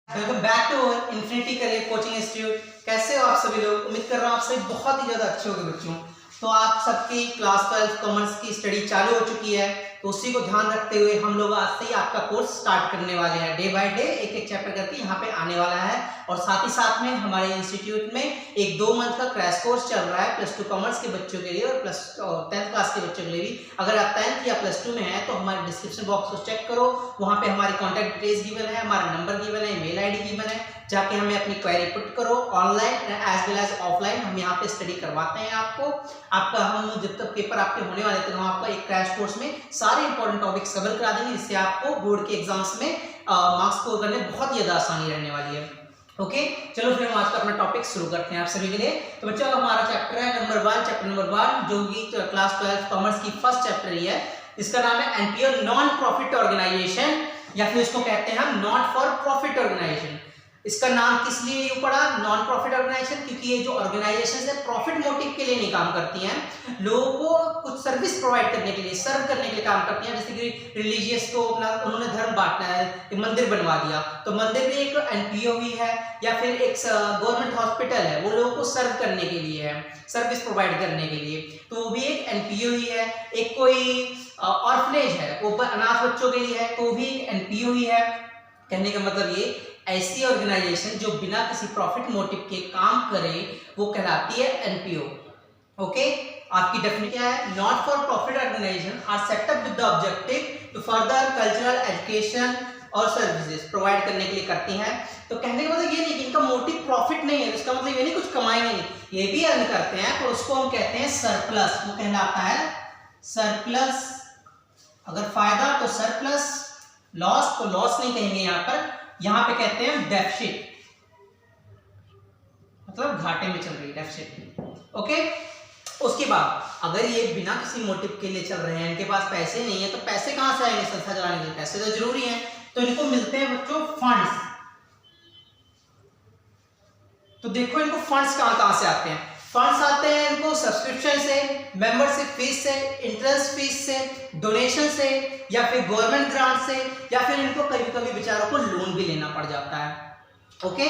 Welcome back to infinity career coaching institute. कैसे हो आप सभी लोग? उम्मीद कर रहा हूँ आप सभी बहुत ही ज़्यादा अच्छे होंगे बच्चों। तो आप सबकी क्लास 12 कॉमर्स की स्टडी चालू हो चुकी है, तो उसी को ध्यान रखते हुए हम लोग आज से ही आपका कोर्स स्टार्ट करने वाले हैं। डे बाय डे एक एक चैप्टर करके यहाँ पे आने वाला है, और साथ ही साथ में हमारे इंस्टीट्यूट में एक 2 मंथ का क्रैश कोर्स चल रहा है +2 कॉमर्स के बच्चों के लिए और 10th क्लास के बच्चों के लिए भी। अगर आप 10th या +2 में हैं तो हमारे डिस्क्रिप्शन बॉक्स को चेक करो, वहाँ पे हमारी कॉन्टैक्ट डिटेल्स गिवन है, हमारा नंबर गिवन है, मेल ID गिवन है, जाके हमें अपनी क्वेरी पुट करो। Online as well as offline हम यहाँ पे स्टडी करवाते हैं आपको। आपका हम जब तक पेपर आपके होने वाले थे हम आपका एक क्रैश कोर्स में सारे इंपॉर्टेंट टॉपिक्स कवर करा देंगे, जिससे आपको बोर्ड के एग्जाम्स में मार्क्स स्कोर करने बहुत ही ज्यादा आसानी रहने वाली है। ओके, चलो फिर हम आज का अपना टॉपिक शुरू करते हैं आप सभी के लिए। तो बच्चों हमारा चैप्टर है चैप्टर नंबर 1, जो कि क्लास 12 कॉमर्स की फर्स्ट चैप्टर ही है। इसका नाम है NPO नॉन प्रॉफिट ऑर्गेनाइजेशन, या फिर इसको कहते हैं हम नॉट फॉर प्रॉफिट ऑर्गेनाइजेशन। इसका नाम किस लिए यूं पड़ा नॉन प्रॉफिट ऑर्गेनाइजेशन? क्योंकि ये जो ऑर्गेनाइजेशन है प्रॉफिट मोटिव के लिए नहीं काम करती हैं, लोगों को कुछ सर्विस प्रोवाइड करने के लिए, सर्व करने के लिए काम करती हैं। जैसे कि रिलीजियस को अपना उन्होंने धर्म बांटना है, एक मंदिर बनवा दिया, तो मंदिर भी एक NPO ही है, या फिर एक गवर्नमेंट हॉस्पिटल है, वो लोगों को सर्व करने के लिए है, सर्विस प्रोवाइड करने के लिए, तो वो भी एक NPO ही है। एक कोई ऑर्फनेज है, वो अनाथ बच्चों के लिए है, तो भी एक NPO ही है। कहने का मतलब ये ऐसी ऑर्गेनाइजेशन जो बिना किसी प्रॉफिट मोटिव के काम करे वो कहलाती है NPO। ओके, आपकी डेफिनेशन क्या है? Not for profit organization are set up with the objective to further cultural education और सर्विसेज प्रोवाइड करने के लिए करती हैं। तो कहने का मतलब ये नहीं कि इनका मोटिव प्रॉफिट नहीं है, इसका मतलब ये नहीं कुछ कमाएंगे नहीं, ये भी अर्न करते हैं, पर उसको हम कहते हैं सरप्लस। वो कहलाता है सरप्लस। अगर फायदा तो सरप्लस, लॉस तो लॉस नहीं कहेंगे यहाँ पर, यहाँ पे कहते हैं डेफिसिट, मतलब घाटे में चल रही है, डेफिसिट। ओके, उसके बाद अगर ये बिना किसी मोटिव के लिए चल रहे हैं, इनके पास पैसे नहीं है, तो पैसे कहां से आएंगे संस्था चलाने के लिए? पैसे तो जरूरी हैं, तो इनको मिलते हैं बच्चों फंड्स। तो देखो इनको फंड्स कहां से आते हैं? फंड्स आते हैं इनको सब्सक्रिप्शन से, मेंबरशिप फीस से, इंटरेस्ट फीस से, डोनेशन से, या फिर गवर्नमेंट ग्रांट से, या फिर इनको कभी कभी बेचारों को लोन भी लेना पड़ जाता है। ओके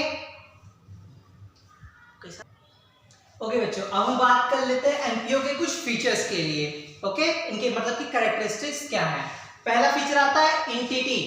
ओके बच्चों, अब हम बात कर लेते हैं NPO के कुछ फीचर्स के लिए। ओके, इनके मतलब की कैरेक्टरिस्टिक्स क्या है? पहला फीचर आता है एंटिटी।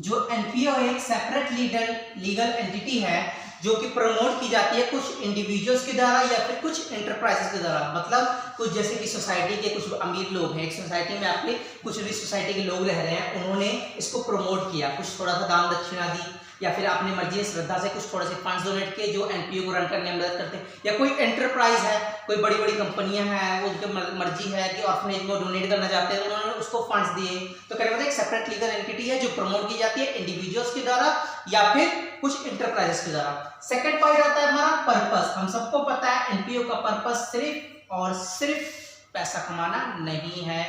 जो NPO एक सेपरेट लीगल एंटिटी है जो कि प्रमोट की जाती है कुछ इंडिविजुअल्स के द्वारा या फिर कुछ एंटरप्राइजेस के द्वारा। मतलब कुछ जैसे कि सोसाइटी के कुछ अमीर लोग हैं, एक सोसाइटी में आपके कुछ भी सोसाइटी के लोग रह रहे हैं, उन्होंने इसको प्रमोट किया, कुछ थोड़ा सा दान दक्षिणा दी, या फिर अपनी मर्जी श्रद्धा से कुछ थोड़े से फंड्स डोनेट किए जो NPO को रन करने में मदद करते हैं। या कोई एंटरप्राइज है, कोई बड़ी बड़ी कंपनियां हैं, वो उनकी मर्जी है कि ऑर्फनेज में डोनेट करना चाहते हैं, उन्होंने उसको फंड्स दिए। तो कहने मतलब एक सेपरेट लीगल एंटिटी है जो प्रमोट की जाती है इंडिविजुअल्स के द्वारा या फिर कुछ एंटरप्राइजेस के द्वारा। सेकंड पॉइंट आता है हमारा पर्पस। हम सबको पता है NPO का पर्पस सिर्फ और सिर्फ पैसा कमाना नहीं है,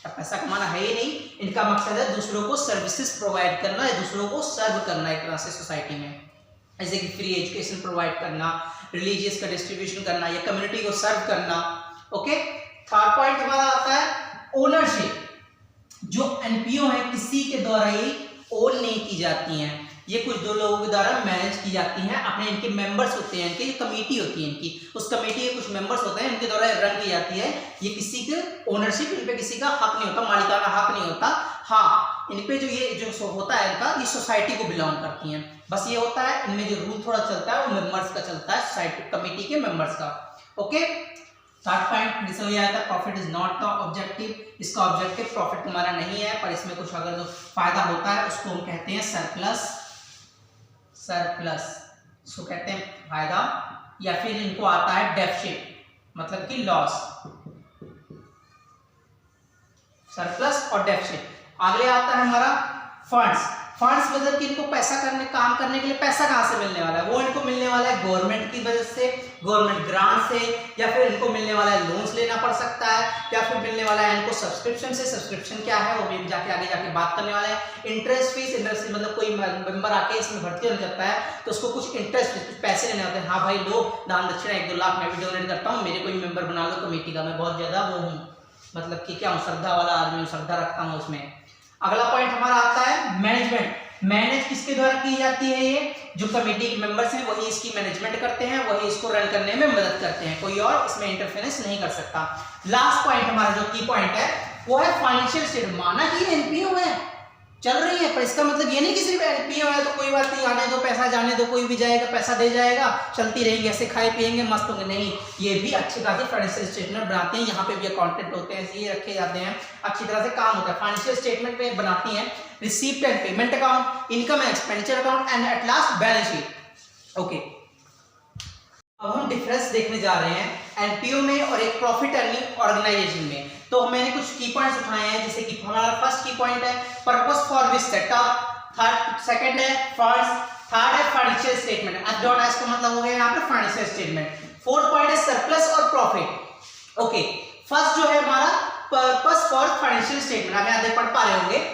पैसा कमाना है ही नहीं, इनका मकसद है दूसरों को सर्विसेज प्रोवाइड करना है, दूसरों को सर्व करना एक तरह से सोसाइटी में, जैसे कि फ्री एजुकेशन प्रोवाइड करना, रिलीजियस का डिस्ट्रीब्यूशन करना, या कम्युनिटी को सर्व करना। ओके, थर्ड पॉइंट हमारा आता है ओनरशिप। जो NPO है किसी के द्वारा ही ओन नहीं की जाती हैं, ये कुछ दो लोगों के द्वारा मैनेज की जाती हैं। अपने इनके मेंबर्स होते हैं, इनकी कमेटी होती है, इनकी उस कमेटी के कुछ मेंबर्स होते हैं, इनके द्वारा रन की जाती है। ये किसी के ओनरशिप, इन पे किसी का हक नहीं होता, मालिकाना हक नहीं होता। हाँ, इन पे जो होता है इनका, ये सोसाइटी को बिलोंग करती हैं। बस ये होता है इनमें जो रूल थोड़ा चलता है वो मेंबर्स का चलता है, सोसाइटी कमेटी के मेंबर्स का। ओके, थर्ड पॉइंट जिसमें ये आया था profit is not the objective. इसका ऑब्जेक्टिव प्रॉफिट तुम्हारा नहीं है, पर इसमें कुछ अगर फायदा होता है उसको हम कहते हैं सरप्लस। सरप्लस इसको कहते हैं फायदा, या फिर इनको आता है डेफिसिट, मतलब कि लॉस। सरप्लस और डेफिसिट। अगले आता है हमारा फंड्स। फंड्स मतलब कि इनको काम करने के लिए पैसा कहां से मिलने वाला है? वो इनको मिलने वाला है गवर्नमेंट की वजह से, गवर्नमेंट ग्रांट से, या फिर इनको मिलने वाला है लोन्स लेना पड़ सकता है, या फिर मिलने वाला है इनको सब्सक्रिप्शन से। सब्सक्रिप्शन क्या है वो भी जाके आगे जाके बात करने वाले हैं। इंटरेस्ट फीस, इंटरेस्ट मतलब कोई मेंबर आके इसमें भर्ती होना चाहता है तो उसको कुछ इंटरेस्ट, कुछ पैसे लेने होते हैं। हाँ भाई लो दान दक्षिणा 1-2 लाख मैं भी डोनेट करता हूँ, मेरे को भी मेंबर बना लो कमेटी का, मैं बहुत ज्यादा वो हूँ, मतलब कि क्या हूँ, श्रद्धा वाला आदमी हूँ, श्रद्धा रखता हूँ उसमें। अगला पॉइंट हमारा आता है मैनेजमेंट। मैनेज किसके द्वारा की जाती है? ये जो कमेटी के मेंबर्स हैं वही इसकी मैनेजमेंट करते हैं, वही इसको रन करने में मदद करते हैं, कोई और इसमें इंटरफेरेंस नहीं कर सकता। लास्ट पॉइंट हमारा जो की पॉइंट है वो है फाइनेंशियल स्टेटमेंट। माना कि एनपीओ है, चल रही है, पर इसका मतलब ये नहीं कि सिर्फ एनपीओ है तो कोई बात नहीं, आने दो पैसा जाने दो, कोई भी जाएगा पैसा दे जाएगा, चलती रहेंगे, ऐसे खाए पिएंगे मस्त होंगे। नहीं, ये भी अच्छी खासी फाइनेंशियल स्टेटमेंट बनाते हैं, यहाँ पे भी अकाउंटेंट होते हैं, ये रखे जाते हैं, अच्छी तरह से काम होता है। फाइनेंशियल स्टेटमेंट में बनाती हैं receipt and payment account, income and expenditure account and at last balance sheet. Okay, अब हम डिफरेंस देखने जा रहे हैं एनपीओ में और एक प्रॉफिट अर्निंग ऑर्गेनाइजेशन में। तो मैंने कुछ की पॉइंट्स उठाए हैं, जैसे कि हमारा फर्स्ट की पॉइंट है purpose for which setup, third second है फंड्स, थर्ड है फाइनेंशियल स्टेटमेंट। अब डॉट एस का मतलब हो गया यहाँ पे फाइनेंशियल स्टेटमेंट। फोर्थ पॉइंट है सरप्लस और प्रॉफिट। ओके, फर्स्ट जो है हमारा पर्पस फॉर फाइनेंशियल स्टेटमेंट, आप यहाँ पढ़ पा रहे होंगे।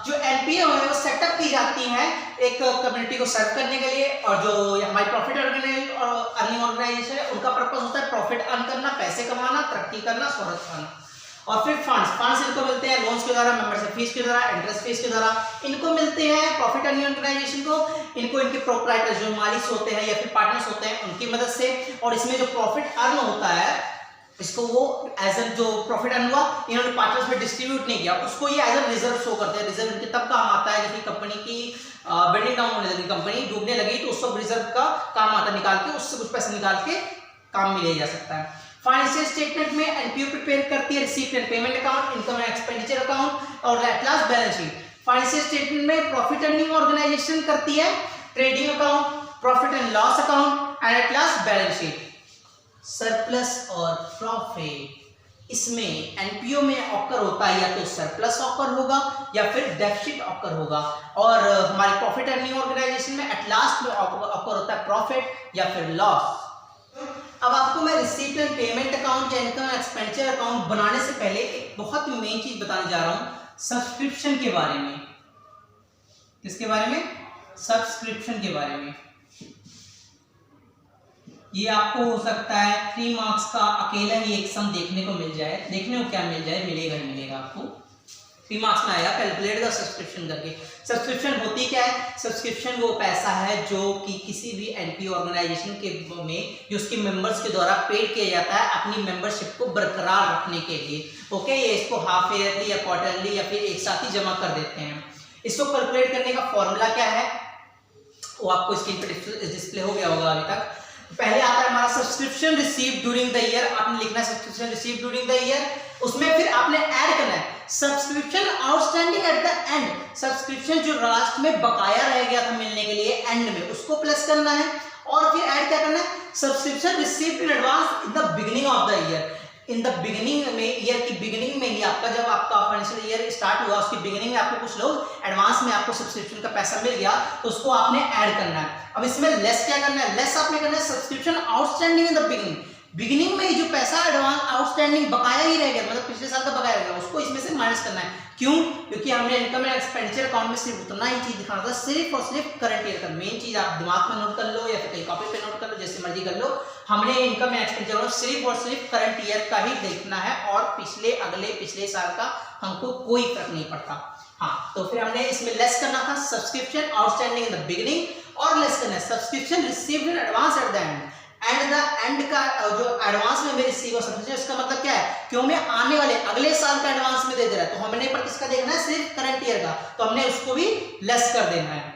जो एनपीओ है वो सेटअप की जाती है एक कम्युनिटी को सर्व करने के लिए, और जो हमारी प्रॉफिट अर्निंग ऑर्गेनाइजेशन है उनका पर्पस होता है प्रॉफिट अर्न करना, पैसे कमाना, तरक्की करना, शोहरत पाना। और फिर फंड्स इनको मिलते हैं लोन्स के द्वारा, मेंबरशिप फीस के द्वारा, इंटरेस्ट फीस के द्वारा, इनको मिलते हैं प्रॉफिट अर्निंग ऑर्गेनाइजेशन को, इनको इनके प्रोप्राइटर जो मालिक होते हैं या फिर पार्टनर्स होते हैं उनकी मदद से। और इसमें जो प्रॉफिट अर्न होता है इसको वो एज एन जो प्रॉफिट अर्न हुआ इन्होंने पार्टनर्स में डिस्ट्रीब्यूट नहीं किया, उसको ये एज एन रिजर्व शो करते हैं। रिजर्व इनके तब काम आता है जैसे कंपनी की बिल्डिंग डाउन होने लगी, कंपनी डूबने लगी, तो उसको रिजर्व का काम आता है, निकाल के उससे कुछ पैसा निकाल के काम में लिया जा सकता है। फाइनेंशियल स्टेटमेंट में एनपीओ प्रिपेयर करती है receipt and payment account, income and expenditure account और at last balance sheet. Financial statement में प्रॉफिट अर्निंग ऑर्गेनाइजेशन करती है trading account, profit and loss account and at last balance sheet. Surplus और profit, इसमें NPO में occur होता है या तो सरप्लस ऑकर होगा या फिर डेफिसिट ऑकर होगा, और हमारी प्रॉफिट अर्निंग ऑर्गेनाइजेशन में एट लास्ट में ऑकर होता है प्रॉफिट या फिर लॉस। अब आपको मैं रिसीप्ट एंड पेमेंट अकाउंट या इनकम एक्सपेंडिचर अकाउंट बनाने से पहले एक बहुत ही मेन चीज बताने जा रहा हूं, सब्सक्रिप्शन के बारे में। किसके बारे में? सब्सक्रिप्शन के बारे में। ये आपको हो सकता है 3 मार्क्स का अकेला ही एक सम देखने को मिल जाए, देखने को क्या मिल जाए, मिलेगा ही मिलेगा आपको, 3 मार्क्स में आएगा। कैलकुलेट द सब्सक्रिप्शन करके। सब्सक्रिप्शन होती क्या है? सब्सक्रिप्शन वो पैसा है जो कि किसी भी एनपीओ ऑर्गेनाइजेशन के में जो उसके मेंबर्स के द्वारा पेड किया जाता है अपनी मेंबरशिप को बरकरार रखने के लिए। ओके, ये इसको हाफ ईयरली या क्वार्टरली या फिर एक साथ ही जमा कर देते हैं। इसको कैलकुलेट करने का फॉर्मूला क्या है वो आपको स्क्रीन पर डिस्प्ले हो गया होगा अभी तक। पहले आता है हमारा subscription received during the year, आपने लिखना है subscription received during the year, उसमें फिर आपने ऐड करना है subscription outstanding at the end, subscription जो लास्ट में बकाया रह गया था मिलने के लिए एंड में, उसको प्लस करना है। और फिर ऐड क्या करना है? Subscription received in advance in the beginning of the year. In the beginning में, ईयर की बिगिनिंग में ही आपका जब आपका फाइनेंशियल ईयर स्टार्ट हुआ उसकी बिगिनिंग में आपको कुछ लोग एडवांस में आपको सब्सक्रिप्शन का पैसा मिल गया तो उसको आपने ऐड करना है। अब इसमें लेस क्या करना है? लेस आपने करना है subscription outstanding in the beginning में जो पैसा एडवांस आउटस्टैंडिंग बकाया ही रह गया, मतलब पिछले साल का बकाया रह गया, उसको इसमें से माइनस करना है। क्यों? क्योंकि हमने इनकम एंड एक्सपेंडिचर अकाउंट में सिर्फ उतना ही चीज दिखाना था, सिर्फ और सिर्फ करंट ईयर का। मेन चीज आप दिमाग में नोट कर लो या फिर कहीं कॉपी पे नोट कर लो, जैसे मर्जी कर लो। हमने इनकम एंड एक्सपेंडिचर सिर्फ और सिर्फ करंट ईयर का ही देखना है और पिछले साल का हमको कोई फर्क नहीं पड़ता। हाँ, तो फिर हमने इसमें लेस करना था subscription outstanding in the beginning और लेस करना है subscription received in advance at the end. And का जो एडवांस में मेरे रिसीव सब्सक्रिप्शन, इसका मतलब क्या है? क्यों मैं आने वाले अगले साल का एडवांस में दे रहा है, तो हमने पर किसका देखना है? सिर्फ करंट ईयर का, तो हमने उसको भी लेस कर देना है।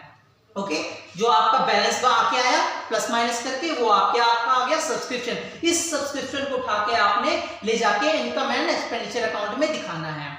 ओके, जो आपका बैलेंस आके आया प्लस माइनस करके वो आपका आ गया सब्सक्रिप्शन। इस सब्सक्रिप्शन को उठा के आपने ले जाके इनकम एंड एक्सपेंडिचर अकाउंट में दिखाना है।